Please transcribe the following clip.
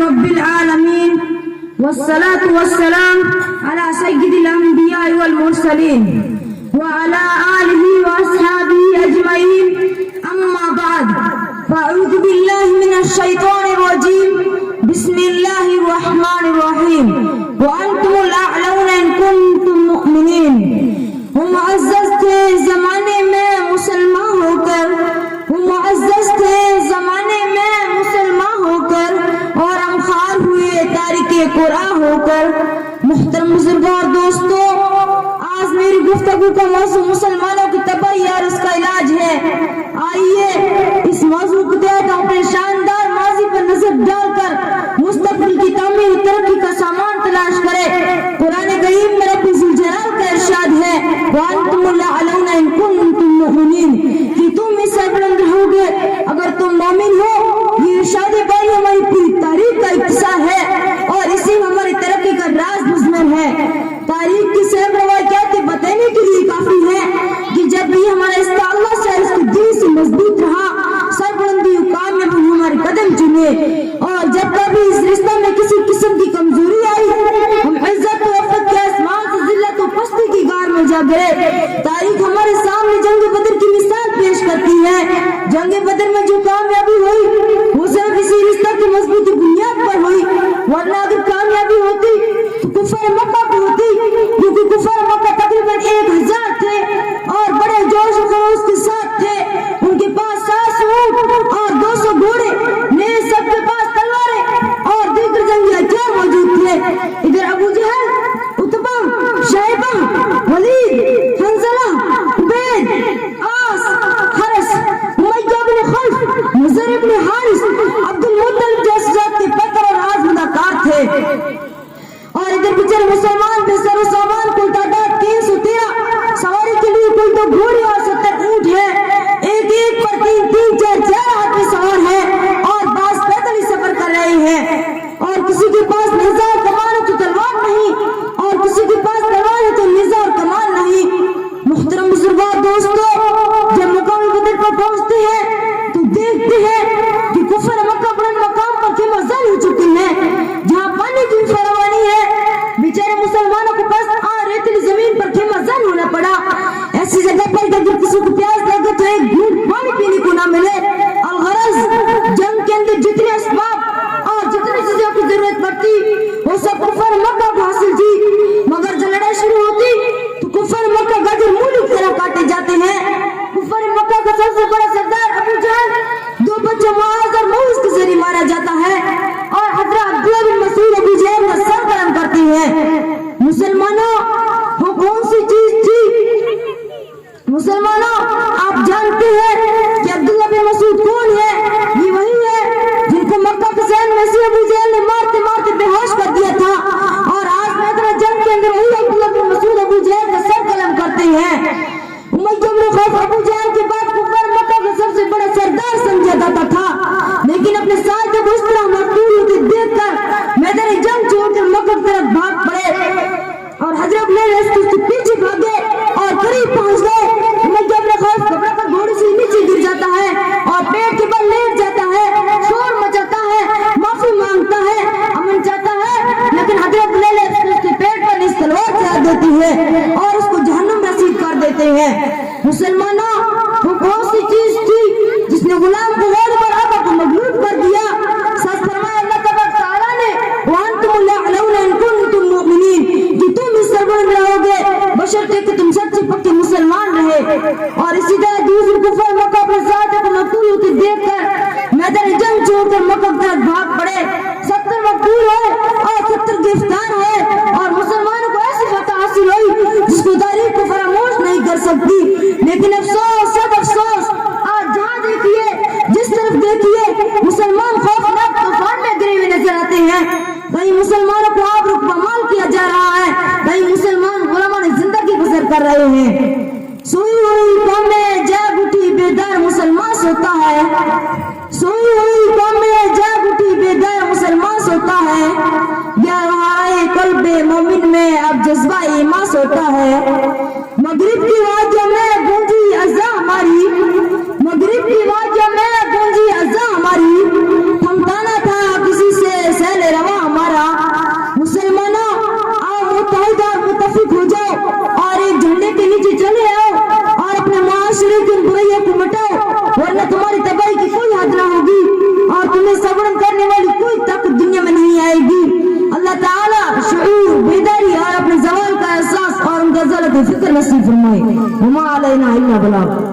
رب العالمين والصلاة والسلام على سيد الأنبياء والمرسلين وعلى آله وأصحابه أجمعين أما بعد فأعوذ بالله من الشيطان الرجيم بسم الله الرحمن الرحيم وأنتم الأعلون إن كنتم مؤمنين. وہ معزز تھے زمانے میں مسلمان ہو کر، وہ معزز تھے زمانے میں مسلمان ہو کر، اور ہم خوار ہوئے تارک قرآن ہو کر. محترم بزرگوں اور دوستوں، آج میری گفتگو کا موضوع مسلمانوں کی تباہی اور اس کا علاج ہے. آئیے اس موضوع کے تحت اپنے شاندار ماضی پر نظر ڈال کر مستقبل کی تعمیر ترقی کا سامان تلاش کرے. قرآن کریم میں رب ذوالجلال کا ارشاد ہے وَأَنْتُمُ الْأَعْلَوْنَ إِن كُنتُم مُؤْمِنِينَ، کہ تم اس سے بلند رہو گے اگر تم مومن ہو. یہ ارشاد باری ہماری پوری تاریخ کا اقتصاد ہے اور اسی میں ہماری ترقی کا راز مضمر ہے. تاریخ کی سیر روایات بتانے کے لیے کافی ہے کہ جب بھی ہمارا استعمال سے اس کے دل سے مضبوط رہا، سربلندی کام میں بھی ہمارے قدم چنے، اور جب کبھی اس رشتہ میں کسی قسم کی کمزوری آئی، ہم عزت و عفت کے آسمان سے ذلت و پستی کی غار میں جا گرے. تاریخ ہمارے سامنے جنگ بدر کی مثال پیش کرتی ہے. جنگ بدر میں جو کامیابی ہوئی وہ صرف اسی رشتہ کی مضبوط بنیاد پر ہوئی، ورنہ اگر کامیابی ہوتی تو کفار مکہ کو ہوتی، کیونکہ کفار مکہ تقریباً 1000 تھے اور بڑے جوش و خروش کے ساتھ تھے. ان کے پاس 700 اونٹ اور 200 گھوڑے، میرے سب کے پاس تلواریں اور دیگر جنگی ہتھیار موجود تھے. ادھر ابو جہل، عتبہ، شیبہ، ولید، حنظلہ، عبید، عاص، حرس، امیہ بن خلف، نضر بن حارث، عبد المطلب جیسے ذات کے پتر اور آزمودہ کار تھے. اور ادھر بچے مسلمان بے سر و سامان کل تعداد 313، سواری کے لیے کوئی تو گھوڑے اور 70 اونٹ ہے. ایک ایک پر 3 4 آدمی سوار ہیں اور بعض پیدل ہی سفر کر رہے ہیں. اور کسی کے پاس نیزہ اور کمان ہے تو تلوار نہیں، اور کسی کے پاس تلوار ہے تو نیزہ اور کمان نہیں. محترم بزرگوں اور دوستوں، جب مقام بدر پر پہنچتے ہیں تو دیکھتے ہیں کہ کفر مکہ بلند مقام پر خیمہ زن ہو چکے ہیں جہاں پانی کی فراوانی ہے. بیچارے مسلمانوں کو پاس ریتیلی زمین پر خیمہ زن ہونا پڑا. ایسی جگہ پر جب کسی کو پیاس لگے تو ایک گھونٹ پانی پینے کو نہ ملے. الغرض جنگ کے اندر جتنے اسباب اور جتنی چیزوں کی ضرورت پڑتی وہ سب کفر مکہ کو حاصل تھی، مگر جب لڑائی شروع ہوتی تو کفر مکہ گاجر مولو کی طرح کاٹے جاتے ہیں. کفر مکہ کا سب سے بڑا سردار ابو جہل 2 بچوں معاذ اور موعوذ کے ذریعے مارا جاتا ہے، اور حضرت عبداللہ بن مسعود ابو جہل کا سر قلم کرتے ہیں. مسلمانوں، وہ کون سی چیز تھی؟ مسلمانوں، آپ جانتے ہیں کہ عبداللہ بن مسعود کون ہے؟ یہ وہی ہے جن کو مکہ کے ذہن میں سے ابو جہل نے مارتے مارتے بے ہوش کر دیا تھا، اور آج میدان جنگ کے اندر وہی عبداللہ بن مسعود ابو جہل کا سر قلم کرتے ہیں. امیہ بن خلف ابو جہل کے بعد کفار مکہ کا سب سے بڑا سردار سمجھا جاتا تھا، لیکن اپنے ساتھ جب اس طرح مقتول ہوتے دیکھ کر میدان جنگ چھوڑ کر مکہ کی طرف بھاگ پڑے، اور حضرت نے اس کے پیچھے بھاگے اور قریب پہنچ گئے. امیہ بن خلف کپڑا پر گھوڑے سے نیچے گر جاتا ہے اور پیٹ کے بل لیٹ جاتا ہے، شور مچاتا ہے، معافی مانگتا ہے، امن چاہتا ہے، لیکن حضرت نے اس کے پیٹ پر اس تلوار چلا دیتی ہے اور اس کو جہنم رسید کر دیتے ہیں. مسلمانوں، وہ کون سی چیز تھی جس نے غلام کو غور پر آقا کو مغلوب کر دیا؟ سچ فرمایا اللہ تبارک تعالیٰ نے وَأَنْتُمُ الْأَعْلَوْنَ إِن كُنتُم مُؤْمِنِينَ، کہ تم اس سے بلند رہو گے بشرطے کہ تم سچے پکے مسلمان رہے. اور اسی طرح دوسرے کفار مکہ اپنے ذات کو مقتول ہوتے دیکھ کر میدان جنگ چھوڑ کر مکہ کی طرف بھاگ پڑے. 70 مقتول ہوئے اور 70 گرفتار ہوئے، اور مسلمانوں کو ایسی فتح حاصل ہوئی جس کو تاریخ کو فراموش نہیں کر سکتی. لیکن افسوس، سب افسوس، آج جہاں دیکھیے، جس طرف دیکھیے، مسلمان خوفناک طوفان میں گرے ہوئے نظر آتے ہیں. کہیں مسلمانوں کو آپ رک پامال کیا جا رہا ہے، کہیں مسلمان غلامان زندگی گزر کر رہے ہیں. سوئی ہوئی قومیں جاگ اٹھی بیدار مسلمان سوتا ہے، سوئی ہوئی قومیں جاگ اٹھی بیدار مسلمان سوتا ہے. یا رہائے قلب مومن میں اب جذبہ ایمان سوتا ہے. مغرب کی وادیوں میں گونجی اذاں ہماری، مغرب کی وادیوں میں گونجی اذاں ہماری، تھمکانا تھا کسی سے سیل فکر نصیب فرمائے. وما علینا الا بلاغ.